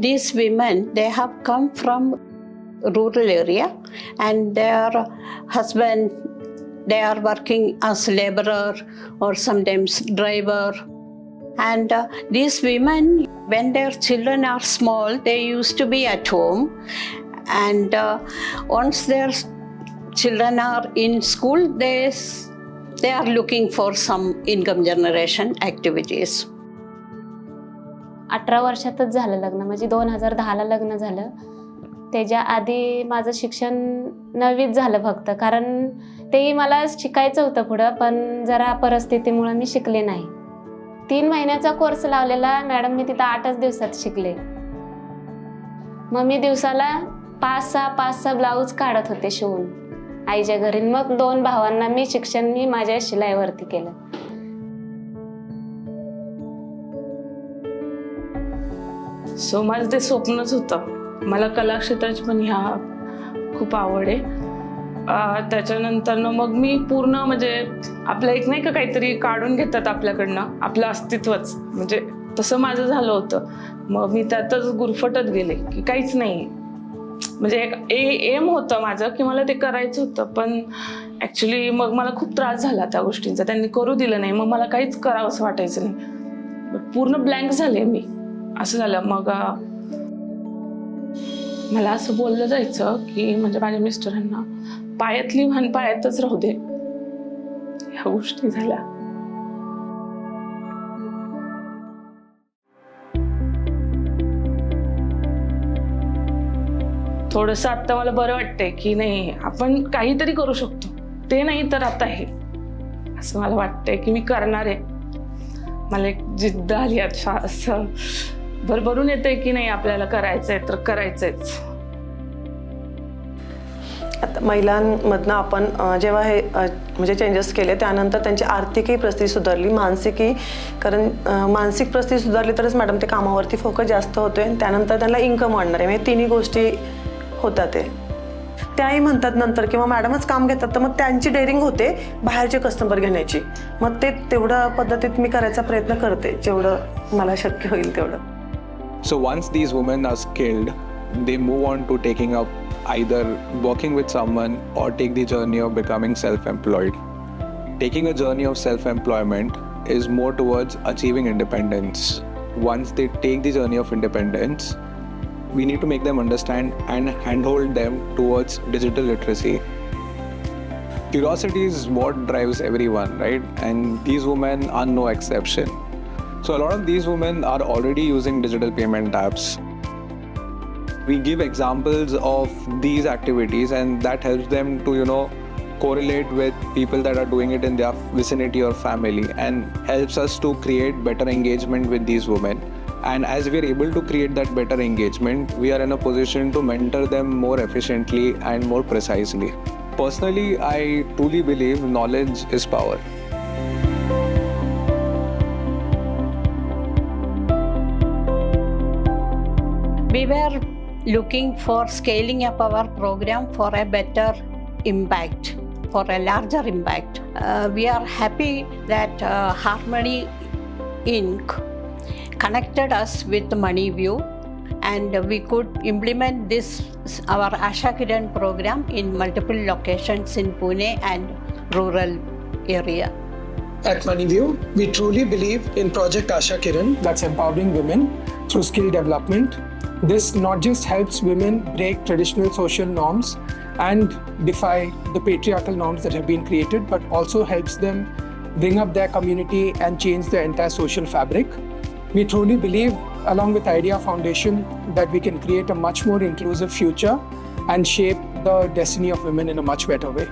these women, they have come from rural area and their husband, they are working as laborer or sometimes driver. And these women, when their children are small, they used to be at home. And once their children are in school, they are looking for some income generation activities. 18 वर्षातच झालं लग्न, म्हणजे 2010ला लग्न झालं. त्याच्या आधी माझं शिक्षण 9वीत झालं फक्त, कारण तेही मला शिकायचं होतं पुढं, पण जरा परिस्थितीमुळे मी शिकले नाही. 3 महिन्याचा कोर्स लावलेला मॅडम, मी तिथं 8च दिवसात शिकले. मग मी दिवसाला 5-6 ब्लाऊज काढत होते शिवून आईच्या घरी. मग 2 भावांना मी शिक्षण माझ्या शिलाईवरती केलं. सो माझं ते स्वप्नच होतं. मला कला क्षेत्राची पण खूप आवड आहे. त्याच्यानंतर मग मी पूर्ण म्हणजे आपलं एक नाही का काहीतरी काढून घेतात आपल्याकडनं आपलं अस्तित्वच, म्हणजे तसं माझं झालं होतं. मग मी त्यातच गुरफटत गेले की काहीच नाही. म्हणजे एक एम होतं माझं की मला ते करायचं होतं, पण ॲक्च्युली मग मला खूप त्रास झाला त्या गोष्टींचा. त्यांनी करू दिलं नाही, मग मला काहीच करावंसं वाटायचं नाही. पूर्ण ब्लँक झाले मी. असं झालं. मग मला असं बोललं जायचं की म्हणजे माझ्या मिस्टरांना, पायातली म्हण पायातच राहू दे. ह्या गोष्टी झाल्या. थोडंसं आता मला बरं वाटतंय की नाही, आपण काहीतरी करू शकतो. ते नाही तर आता हे असं मला वाटतंय की मी करणार आहे. मला एक जिद्द आली आता, असं भरभरून येतंय की नाही आपल्याला करायचंय तर करायचंच. आता महिलांमधनं आपण जेव्हा हे म्हणजे चेंजेस केले, त्यानंतर त्यांची आर्थिकही परिस्थिती सुधारली, मानसिकही. कारण मानसिक परिस्थिती सुधारली तरच मॅडम ते कामावरती फोकस जास्त होतोय आणि त्यानंतर त्यांना इन्कम वाढणार आहे. म्हणजे तिन्ही गोष्टी होतात. ते त्याही म्हणतात नंतर किंवा मॅडमच काम घेतात, तर मग त्यांची डेअरिंग होते बाहेरचे कस्टमर घेण्याची. मग ते तेवढ्या पद्धतीत मी करायचा प्रयत्न करते, जेवढं मला शक्य होईल तेवढं. So once these women are skilled, they move on to taking up either working with someone or take the journey of becoming self-employed. Taking a journey of self-employment is more towards achieving independence. Once they take the journey of independence, we need to make them understand and handhold them towards digital literacy. Curiosity is what drives everyone, right? And these women are no exception. So a lot of these women are already using digital payment apps. We give examples of these activities and that helps them to, correlate with people that are doing it in their vicinity or family, and helps us to create better engagement with these women. And as we are able to create that better engagement, we are in a position to mentor them more efficiently and more precisely. Personally, I truly believe knowledge is power. We were looking for scaling up our program for a better impact, for a larger impact. We are happy that Harmony Inc. connected us with MoneyView, and we could implement this, our Asha Kiran program, in multiple locations in Pune and rural area. At MoneyView, we truly believe in Project Asha Kiran, that's empowering women through skill development. This not just helps women break traditional social norms and defy the patriarchal norms that have been created, but also helps them bring up their community and change the entire social fabric. We truly believe, along with Idea Foundation, that we can create a much more inclusive future and shape the destiny of women in a much better way.